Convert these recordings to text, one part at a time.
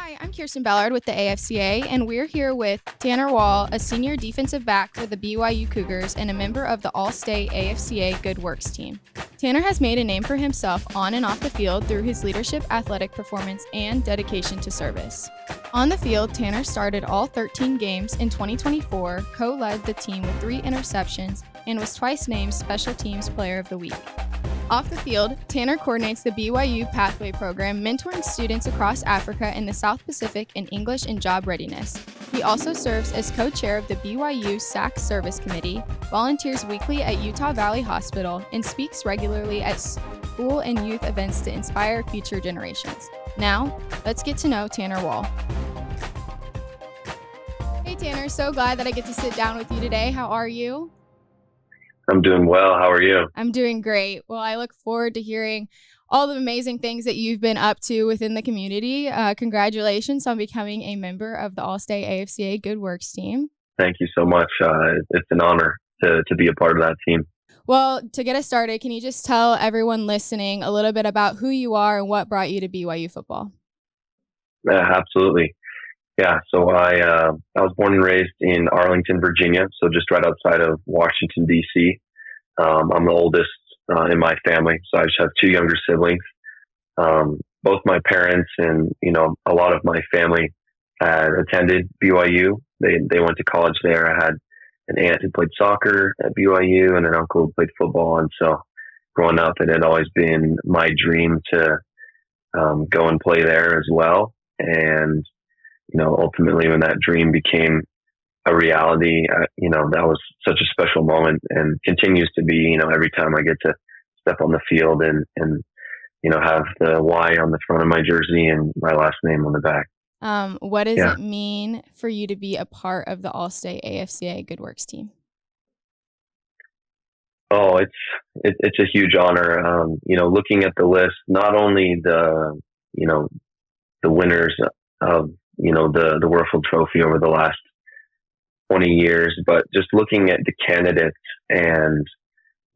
Hi, I'm Kirsten Ballard with the AFCA, and we're here with Tanner Wall, a senior defensive back for the BYU Cougars and a member of the Allstate AFCA Good Works team. Tanner has made a name for himself on and off the field through his leadership, athletic performance, and dedication to service. On the field, Tanner started all 13 games in 2024, co-led the team with 3 interceptions, and was twice named Special Teams Player of the Week. Off the field, Tanner coordinates the BYU Pathway Program, mentoring students across Africa and the South Pacific in English and job readiness. He also serves as co-chair of the BYU SAC Service Committee, volunteers weekly at Utah Valley Hospital, and speaks regularly at school and youth events to inspire future generations. Now, let's get to know Tanner Wall. Hey Tanner, so glad that I get to sit down with you today. How are you? I'm doing well. How are you? I'm doing great. Well, I look forward to hearing all the amazing things that you've been up to within the community. Congratulations on becoming a member of the Allstate AFCA Good Works team. Thank you so much. It's an honor to be a part of that team. Well, to get us started, can you just tell everyone listening a little bit about who you are and what brought you to BYU football? Absolutely. Yeah, so I was born and raised in Arlington, Virginia, so just right outside of Washington, D.C. I'm the oldest in my family, so I just have 2 younger siblings. Both my parents and, a lot of my family had attended BYU. They went to college there. I had an aunt who played soccer at BYU and an uncle who played football. And so growing up, it had always been my dream to go and play there as well. And ultimately when that dream became a reality, that was such a special moment and continues to be, every time I get to step on the field and have the Y on the front of my jersey and my last name on the back. What does it mean for you to be a part of the Allstate AFCA Good Works team? Oh, it's a huge honor. Looking at the list, not only the winners of the Werfel Trophy over the last 20 years, but just looking at the candidates and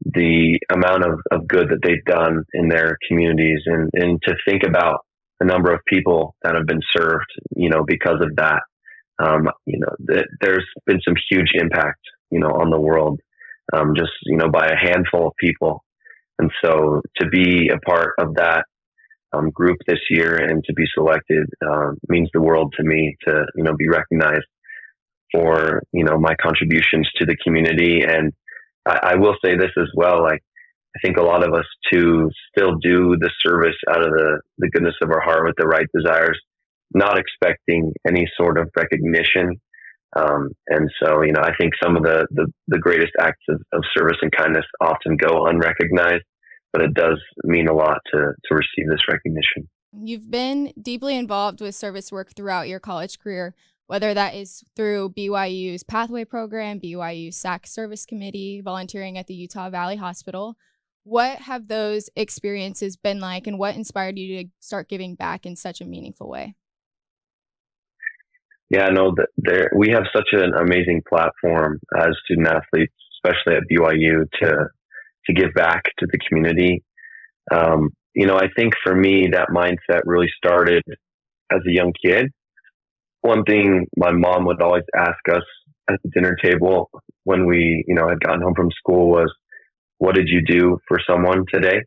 the amount of good that they've done in their communities, and to think about the number of people that have been served, because of that, there's been some huge impact, on the world, just, by a handful of people. And so to be a part of that group this year and to be selected means the world to me, to be recognized for my contributions to the community. And I will say this as well, like I think a lot of us too still do the service out of the goodness of our heart with the right desires, not expecting any sort of recognition. And so I think some of the greatest acts of service and kindness often go unrecognized, but it does mean a lot to receive this recognition. You've been deeply involved with service work throughout your college career, whether that is through BYU's Pathway Program, BYU SAC Service Committee, volunteering at the Utah Valley Hospital. What have those experiences been like, and what inspired you to start giving back in such a meaningful way? Yeah, no, we have such an amazing platform as student athletes, especially at BYU, to give back to the community. I think for me, that mindset really started as a young kid. One thing my mom would always ask us at the dinner table when we, had gotten home from school was, what did you do for someone today?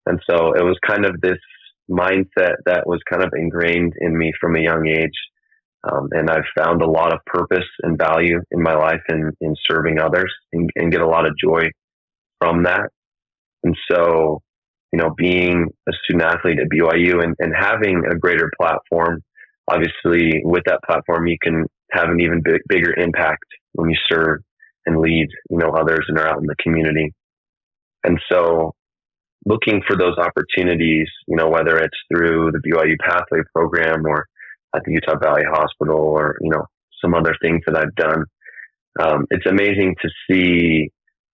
And so it was kind of this mindset that was kind of ingrained in me from a young age. And I've found a lot of purpose and value in my life in serving others and get a lot of joy from that. And so, being a student athlete at BYU and having a greater platform, obviously with that platform, you can have an even bigger impact when you serve and lead, others and are out in the community. And so looking for those opportunities, whether it's through the BYU Pathway Program or at the Utah Valley Hospital or, some other things that I've done, it's amazing to see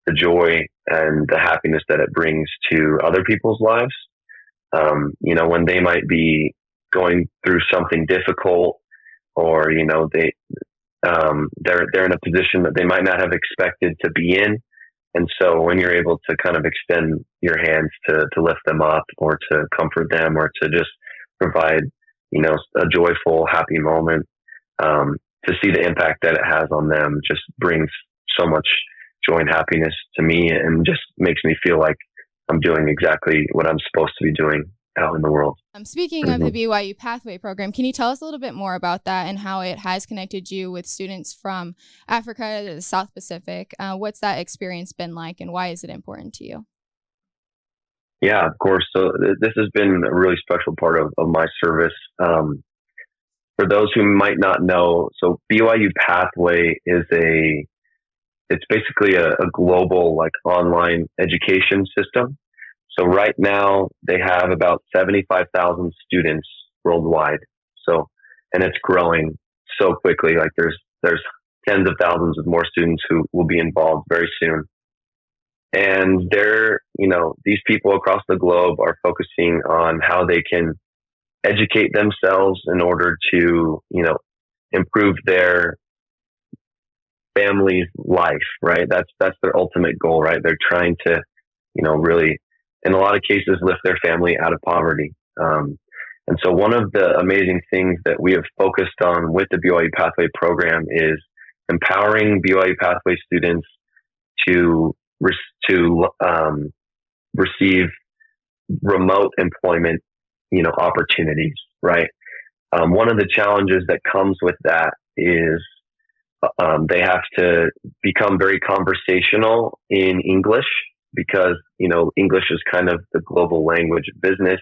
the joy and the happiness that it brings to other people's lives. When they might be going through something difficult, or they're in a position that they might not have expected to be in, and so when you're able to kind of extend your hands to lift them up or to comfort them or to just provide a joyful, happy moment. To see the impact that it has on them just brings so much joy and happiness to me, and just makes me feel like I'm doing exactly what I'm supposed to be doing out in the world. Speaking of the BYU Pathway Program, can you tell us a little bit more about that and how it has connected you with students from Africa to the South Pacific? What's that experience been like, and why is it important to you? Yeah, of course. So this has been a really special part of my service. For those who might not know, so BYU Pathway it's basically a global online education system. So right now they have about 75,000 students worldwide. So, and it's growing so quickly. Like there's tens of thousands of more students who will be involved very soon. And these people across the globe are focusing on how they can educate themselves in order to, improve their family's life, right? That's their ultimate goal, right? They're trying to, really, in a lot of cases, lift their family out of poverty. And so one of the amazing things that we have focused on with the BYU Pathway program is empowering BYU Pathway students to receive remote employment, opportunities, right? One of the challenges that comes with that is they have to become very conversational in English because, English is kind of the global language of business.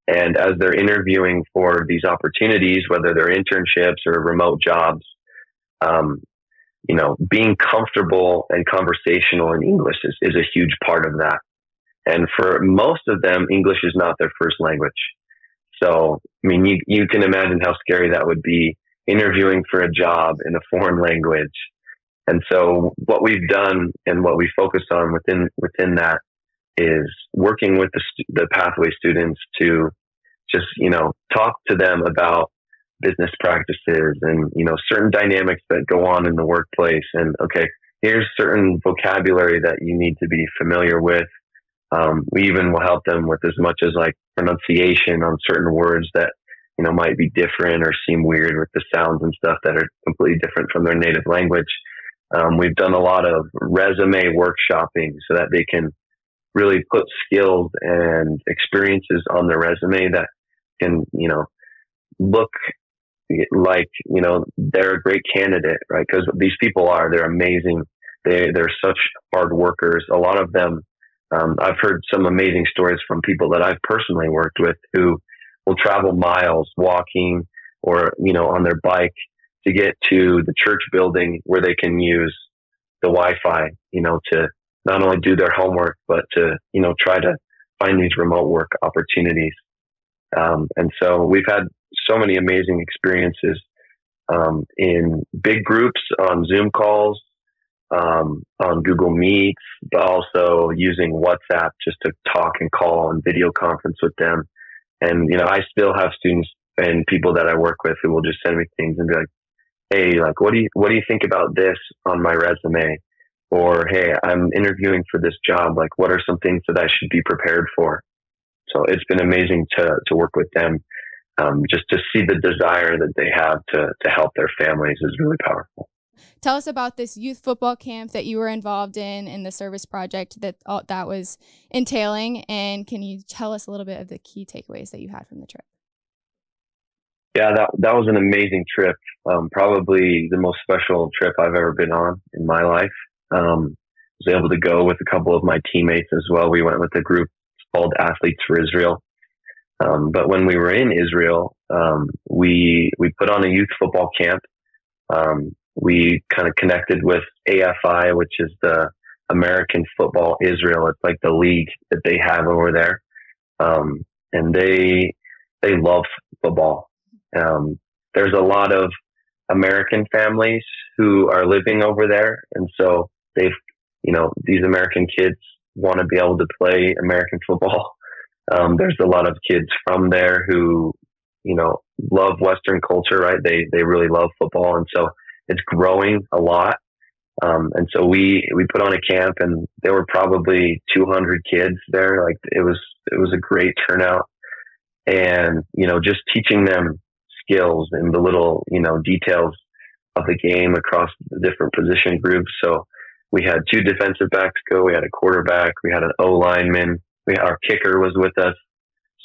And as they're interviewing for these opportunities, whether they're internships or remote jobs, being comfortable and conversational in English is a huge part of that. And for most of them, English is not their first language. So, you can imagine how scary that would be, interviewing for a job in a foreign language. And so what we've done and what we focus on within that is working with the pathway students to just, talk to them about business practices and, certain dynamics that go on in the workplace. And okay, here's certain vocabulary that you need to be familiar with. We even will help them with as much as pronunciation on certain words that, might be different or seem weird with the sounds and stuff that are completely different from their native language. We've done a lot of resume workshopping so that they can really put skills and experiences on their resume that can, look like, they're a great candidate, right? Because these people they're amazing. They're such hard workers. A lot of them, I've heard some amazing stories from people that I've personally worked with who will travel miles walking or, on their bike to get to the church building where they can use the Wi-Fi, to not only do their homework, but to, try to find these remote work opportunities. And so we've had so many amazing experiences in big groups on Zoom calls, on Google Meets, but also using WhatsApp just to talk and call and video conference with them. And, I still have students and people that I work with who will just send me things and be like, hey, what do you think about this on my resume? Or, hey, I'm interviewing for this job. What are some things that I should be prepared for? So it's been amazing to work with them. Just to see the desire that they have to help their families is really powerful. Tell us about this youth football camp that you were involved in the service project that was entailing. And can you tell us a little bit of the key takeaways that you had from the trip? Yeah, that was an amazing trip. Probably the most special trip I've ever been on in my life. Was able to go with a couple of my teammates as well. We went with a group called Athletes for Israel. But when we were in Israel, we put on a youth football camp. We kind of connected with AFI, which is the American Football Israel. It's like the league that they have over there. And they love football. There's a lot of American families who are living over there. And so these American kids want to be able to play American football. There's a lot of kids from there who, love Western culture, right? They really love football. And so it's growing a lot. And so we put on a camp and there were probably 200 kids there. It was a great turnout. and, just teaching them skills and the little, details of the game across the different position groups. So we had 2 defensive backs go, we had a quarterback, we had an O lineman, our kicker was with us.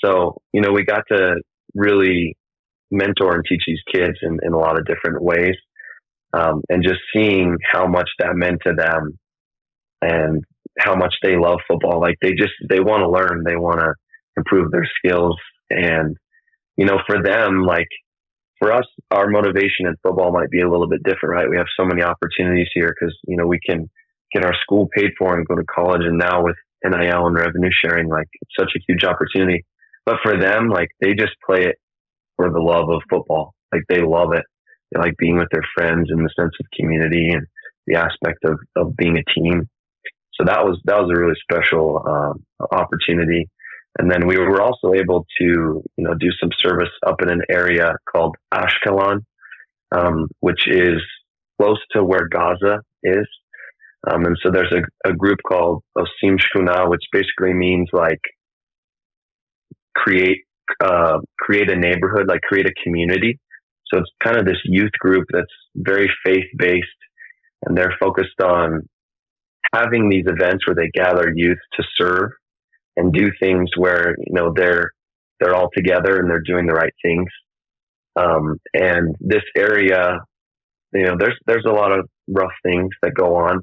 So, we got to really mentor and teach these kids in a lot of different ways. And just seeing how much that meant to them and how much they love football. Like they want to learn, they want to improve their skills. And, for them, like for us, our motivation in football might be a little bit different, right? We have so many opportunities here because, we can get our school paid for and go to college. And now with NIL and revenue sharing, like it's such a huge opportunity. But for them, like they just play it for the love of football. Like they love it. They like being with their friends and the sense of community and the aspect of being a team. So that was a really special opportunity. And then we were also able to, do some service up in an area called Ashkelon, which is close to where Gaza is. And so there's a group called Osim Shkuna, which basically means like create a neighborhood, like create a community. So it's kind of this youth group that's very faith-based, and they're focused on having these events where they gather youth to serve and do things where, they're all together and they're doing the right things. And this area, there's a lot of rough things that go on.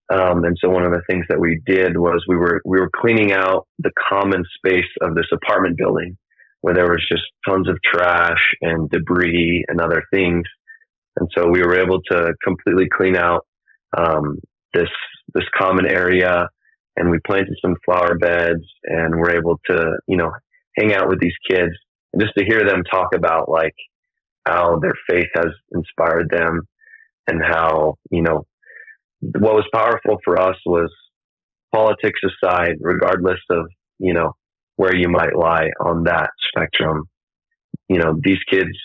And so one of the things that we did was we were cleaning out the common space of this apartment building where there was just tons of trash and debris and other things. And so we were able to completely clean out this common area, and we planted some flower beds, and we're able to, hang out with these kids and just to hear them talk about like how their faith has inspired them and how, what was powerful for us was politics aside, regardless of, where you might lie on that spectrum. These kids,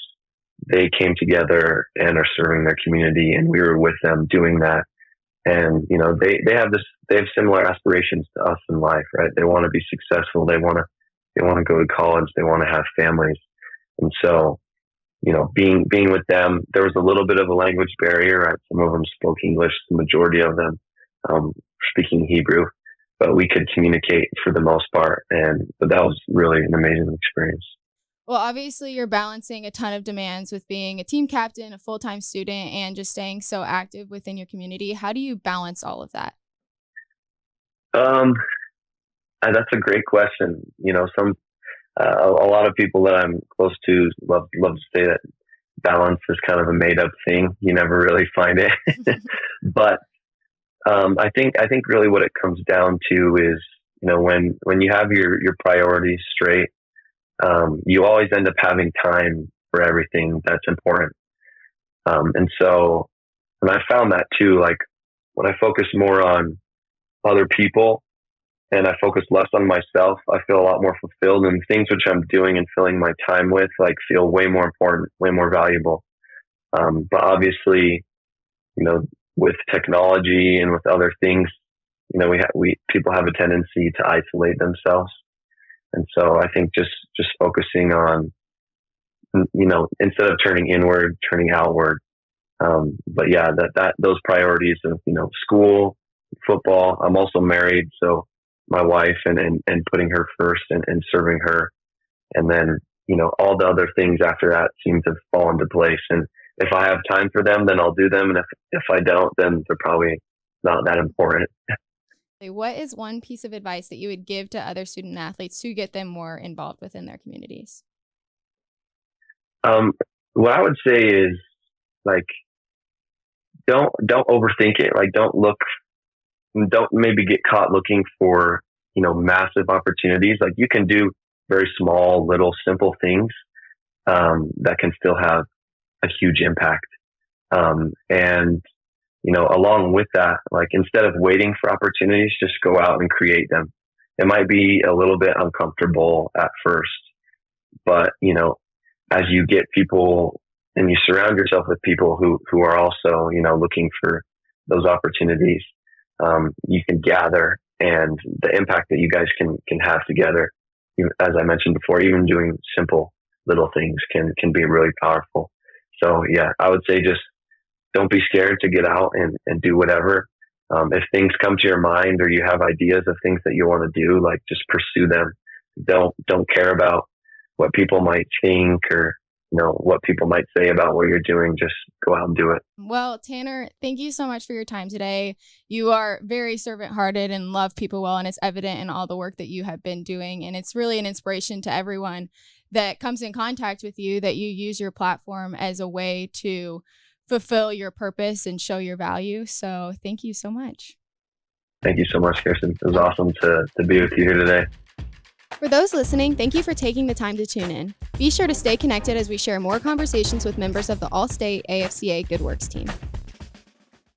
they came together and are serving their community, and we were with them doing that. And, they have similar aspirations to us in life, right? They want to be successful. They want to go to college. They want to have families. And so, being with them, there was a little bit of a language barrier, right? Some of them spoke English, the majority of them, speaking Hebrew, but we could communicate for the most part. But that was really an amazing experience. Well, obviously you're balancing a ton of demands with being a team captain, a full-time student, and just staying so active within your community. How do you balance all of that? That's a great question. A lot of people that I'm close to love to say that balance is kind of a made up thing. You never really find it. But I think really what it comes down to is, when you have your priorities straight, you always end up having time for everything that's important. And so, and I found that too, like when I focus more on other people and I focus less on myself, I feel a lot more fulfilled, and things which I'm doing and filling my time with, like, feel way more important, way more valuable. But obviously, with technology and with other things, people have a tendency to isolate themselves. And so I think just focusing on, instead of turning inward, turning outward. But yeah, those priorities of, school, football. I'm also married, so my wife and putting her first and serving her. And then, all the other things after that seem to fall into place. And if I have time for them, then I'll do them. And if I don't, then they're probably not that important. What is one piece of advice that you would give to other student athletes to get them more involved within their communities? What I would say is, like, don't overthink it. Like, don't maybe get caught looking for, massive opportunities. Like, you can do very small, little, simple things that can still have a huge impact. And along with that, like, instead of waiting for opportunities, just go out and create them. It might be a little bit uncomfortable at first, but, as you get people and you surround yourself with people who are also, looking for those opportunities, you can gather, and the impact that you guys can have together, as I mentioned before, even doing simple little things can be really powerful. So yeah, I would say just don't be scared to get out and do whatever. If things come to your mind or you have ideas of things that you want to do, like just pursue them. Don't care about what people might think or what people might say about what you're doing. Just go out and do it. Well, Tanner, thank you so much for your time today. You are very servant-hearted and love people well, and it's evident in all the work that you have been doing. And it's really an inspiration to everyone that comes in contact with you that you use your platform as a way to fulfill your purpose and show your value. So thank you so much. Thank you so much, Kirsten. It was awesome to be with you here today. For those listening, thank you for taking the time to tune in. Be sure to stay connected as we share more conversations with members of the Allstate AFCA Good Works team.